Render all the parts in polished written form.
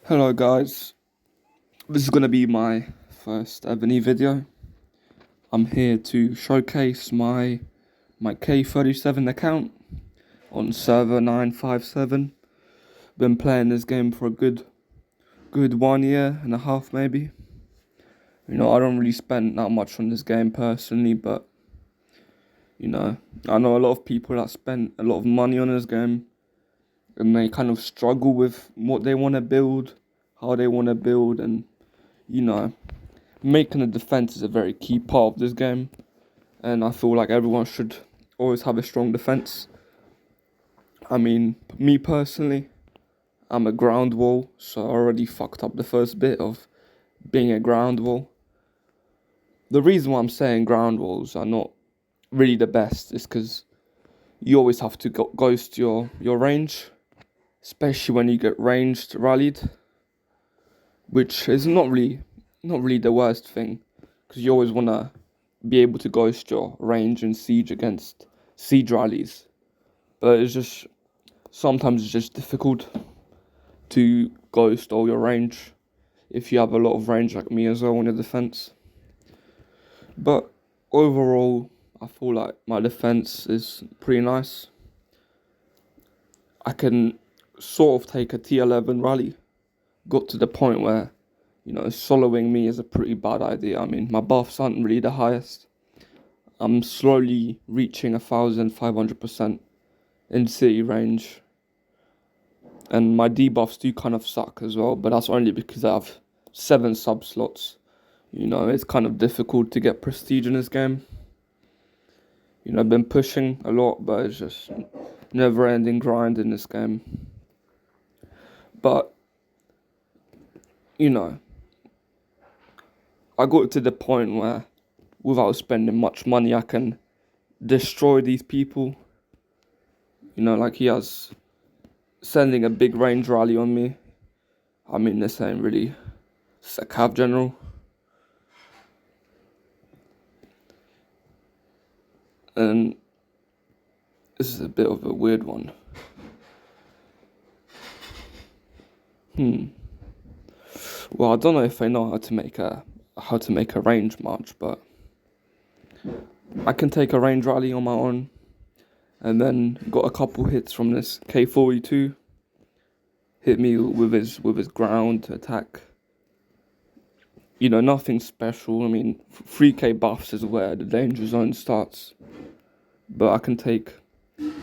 Hello guys, this is going to be my first Evony video. I'm here to showcase my K37 account on server 957. Been playing this game for a good 1 year and a half maybe. I don't really spend that much on this game personally, but I know a lot of people that spend a lot of money on this game and they kind of struggle with what they want to build, how they want to build, and you know making a defense is a very key part of this game, and I feel like everyone should always have a strong defense. I mean, me personally, I'm a ground wall, so I already fucked up the first bit of being a ground wall. The reason why I'm saying ground walls are not really the best is because you always have to ghost your range, especially when you get ranged rallied, which is not really the worst thing, because you always want to be able to ghost your range and siege against siege rallies. But sometimes it's just difficult to ghost all your range if you have a lot of range like me as well on your defense. But overall, I feel like my defense is pretty nice. I can sort of take a T11 rally. Got to the point where, soloing me is a pretty bad idea. I mean, my buffs aren't really the highest. I'm slowly reaching 1,500% in city range. And my debuffs do kind of suck as well, but that's only because I have 7 sub slots. It's kind of difficult to get prestige in this game. I've been pushing a lot, but it's just never ending grind in this game. But, I got to the point where, without spending much money, I can destroy these people. Like he has sending a big range rally on me. I mean, this ain't really, it's a cav general. And this is a bit of a weird one. Well, I don't know if I know how to make a range march, but I can take a range rally on my own, and then got a couple hits from this K42. Hit me with his ground attack. Nothing special. I mean, 3k buffs is where the danger zone starts. But I can take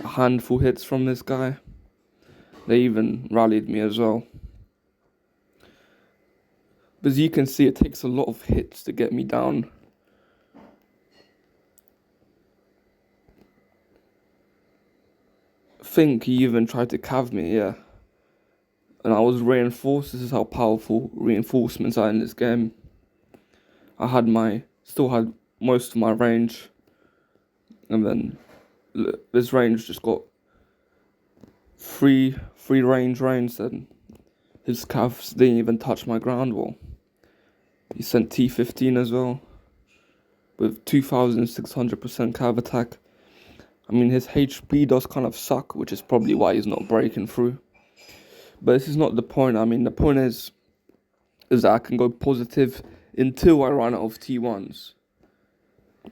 a handful hits from this guy. They even rallied me as well. But as you can see, it takes a lot of hits to get me down. I think he even tried to cav me, yeah. And I was reinforced. This is how powerful reinforcements are in this game. Still had most of my range. And then this range just got free range, and his cavs didn't even touch my ground wall. He sent T15 as well, with 2,600% cav attack. I mean, his HP does kind of suck, which is probably why he's not breaking through. But this is not the point. I mean, the point is that I can go positive until I run out of T1s.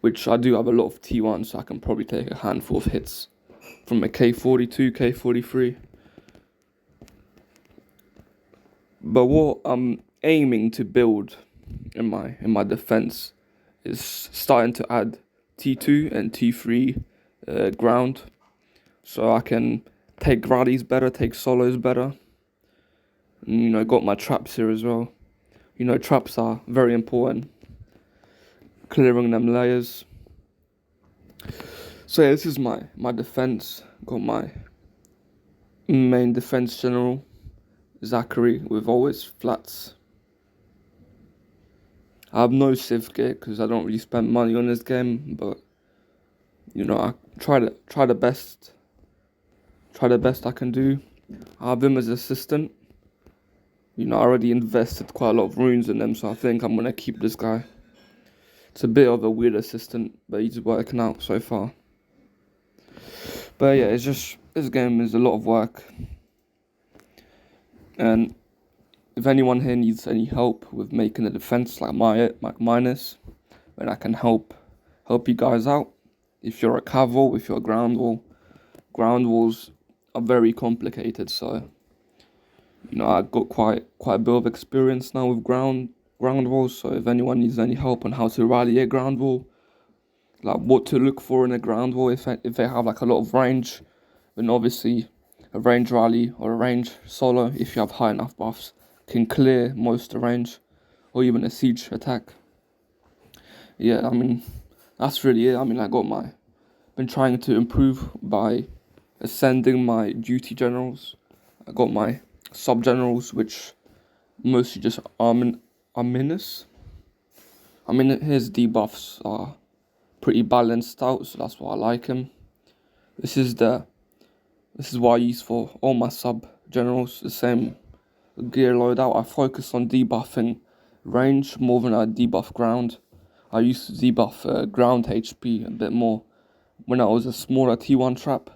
Which I do have a lot of T1s, so I can probably take a handful of hits from a K42, K43. But what I'm aiming to build in my defense is starting to add T2 and T3 ground, so I can take rallies better, take solos better. And, got my traps here as well. Traps are very important. Clearing them layers. So yeah, this is my defense. Got my main defense general, Zachary, with always flats. I have no civ gear because I don't really spend money on this game, but I try the best I can do. I have him as assistant. I already invested quite a lot of runes in them, so I think I'm gonna keep this guy. It's a bit of a weird assistant, but he's working out so far. But yeah, it's just, this game is a lot of work. And if anyone here needs any help with making a defense like mine is, then I can help you guys out. If you're a cav wall, if you're a ground walls are very complicated. So I've got quite a bit of experience now with ground walls. So if anyone needs any help on how to rally a ground wall, like what to look for in a ground wall, if they have like a lot of range, then obviously a range rally or a range solo, if you have high enough buffs, can clear most of the range, or even a siege attack. Yeah, I mean, that's really it. I mean, been trying to improve by ascending my duty generals. I got my sub generals, which mostly just Arminus. I mean, his debuffs are pretty balanced out, so that's why I like him. This is what I use for all my sub generals. The same gear loadout. I focus on debuffing range more than I debuff ground. I used to debuff ground HP a bit more when I was a smaller T1 trap,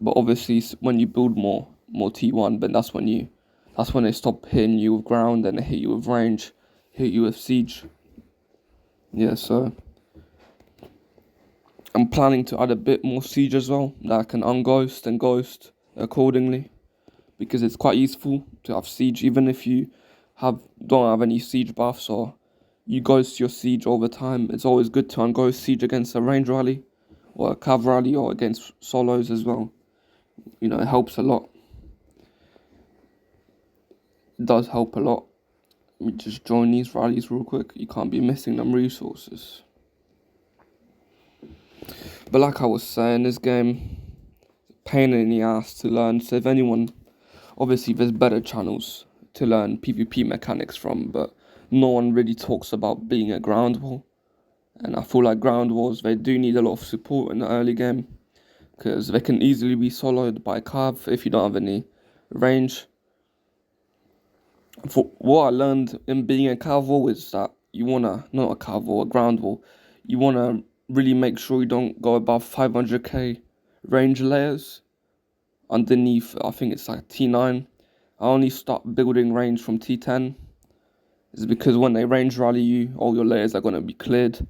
but obviously when you build more T1, but that's when they stop hitting you with ground and they hit you with range, hit you with siege. Yeah, so I'm planning to add a bit more siege as well, that I can unghost and ghost accordingly, because it's quite useful to have siege, even if you don't have any siege buffs or you ghost your siege all the time. It's always good to unghost siege against a range rally or a cav rally or against solos as well. It helps a lot. It does help a lot. Let me just join these rallies real quick. You can't be missing them resources. But like I was saying, this game, pain in the ass to learn. So if anyone, obviously there's better channels to learn PvP mechanics from, but no one really talks about being a ground wall. And I feel like ground walls, they do need a lot of support in the early game, because they can easily be soloed by cav if you don't have any range. For what I learned in being a cav wall is that not a cav wall, a ground wall, you wanna really make sure you don't go above 500k range layers underneath. I think it's like T9. I only start building range from T10. It's because when they range rally you, all your layers are gonna be cleared.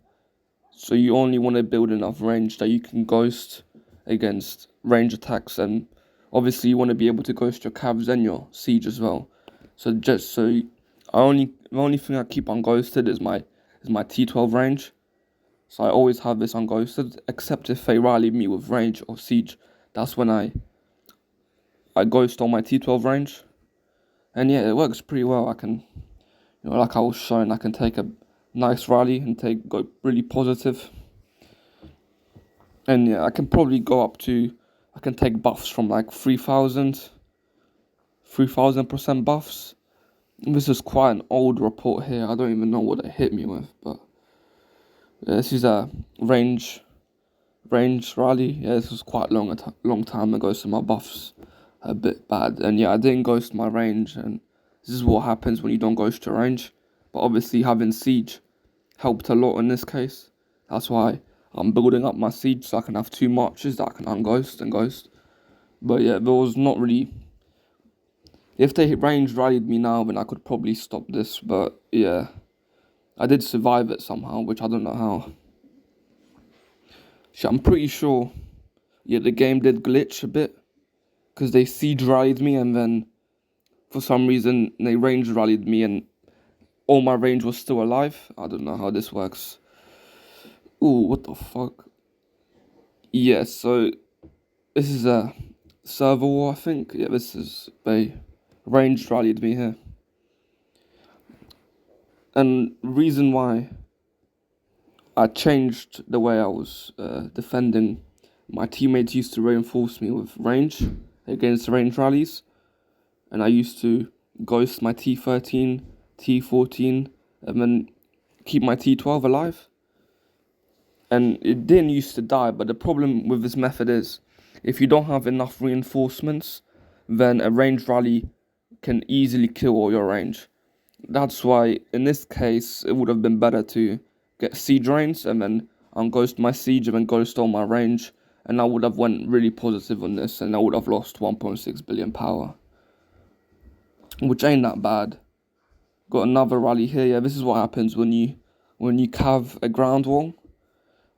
So you only want to build enough range that you can ghost against range attacks, and obviously you want to be able to ghost your cavs and your siege as well. So the only thing I keep unghosted is my T12 range. So I always have this unghosted, except if they rally me with range or siege. That's when I ghost on my T12 range. And yeah, it works pretty well. I can, like I was showing, I can take a nice rally and go really positive. And yeah, I can probably go up to, I can take buffs from like 3000% buffs. This is quite an old report here. I don't even know what it hit me with, but yeah, this is a range rally. Yeah, this was quite long time ago, so my buffs are a bit bad. And yeah, I didn't ghost my range, and this is what happens when you don't ghost your range. But obviously having siege helped a lot in this case. That's why I'm building up my siege so I can have 2 marches that I can unghost and ghost. But yeah, there was not really. If they range rallied me now, then I could probably stop this. But yeah, I did survive it somehow, which I don't know how. I'm pretty sure, yeah, the game did glitch a bit, because they siege rallied me and then for some reason they range rallied me and all my range was still alive. I don't know how this works. Ooh, what the fuck? Yeah, so this is a server war, I think. Yeah, they range rallied me here. And the reason why I changed the way I was defending, my teammates used to reinforce me with range against range rallies, and I used to ghost my T13, T14, and then keep my T12 alive. And it didn't used to die, but the problem with this method is, if you don't have enough reinforcements, then a range rally can easily kill all your range. That's why, in this case, it would have been better to get siege range and then unghost my siege and then ghost all my range, and I would have went really positive on this, and I would have lost 1.6 billion power. which ain't that bad. Got another rally here. Yeah, this is what happens when you cav a ground wall.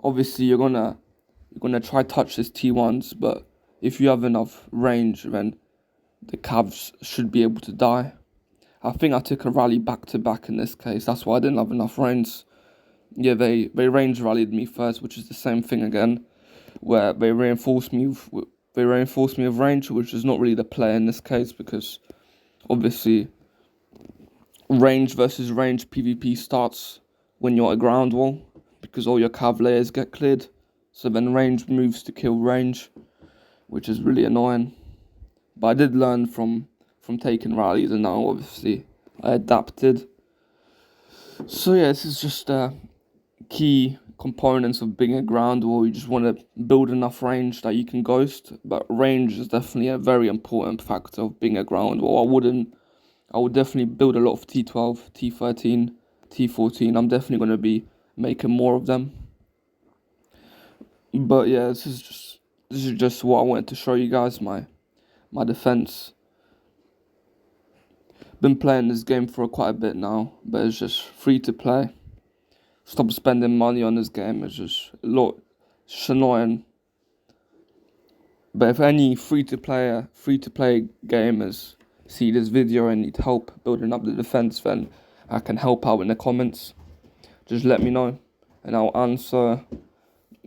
Obviously, you're gonna try touch this T1s, but if you have enough range, then the cavs should be able to die. I think I took a rally back to back in this case. That's why I didn't have enough range. Yeah, they range rallied me first, which is the same thing again, where they reinforced me with range, which is not really the play in this case, because obviously range versus range PvP starts when you're at a ground wall, because all your cav layers get cleared. So then range moves to kill range, which is really annoying. But I did learn from taking rallies, and now obviously I adapted. So yeah, this is just key components of being a ground wall. You just want to build enough range that you can ghost, but range is definitely a very important factor of being a ground wall. I would definitely build a lot of T12, T13, T14. I'm definitely going to be making more of them. But yeah, this is just what I wanted to show you guys, my defense. Been playing this game for quite a bit now, but it's just free to play. Stop spending money on this game. It's just it's annoying. But if any free to play gamers see this video and need help building up the defense, then I can help out in the comments. Just let me know and I'll answer.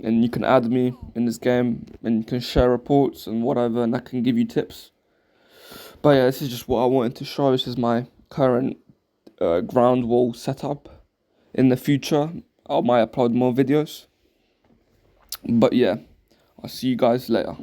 And you can add me in this game and you can share reports and whatever, and I can give you tips. But yeah, this is just what I wanted to show. This is my current ground wall setup. In the future, I might upload more videos. But yeah, I'll see you guys later.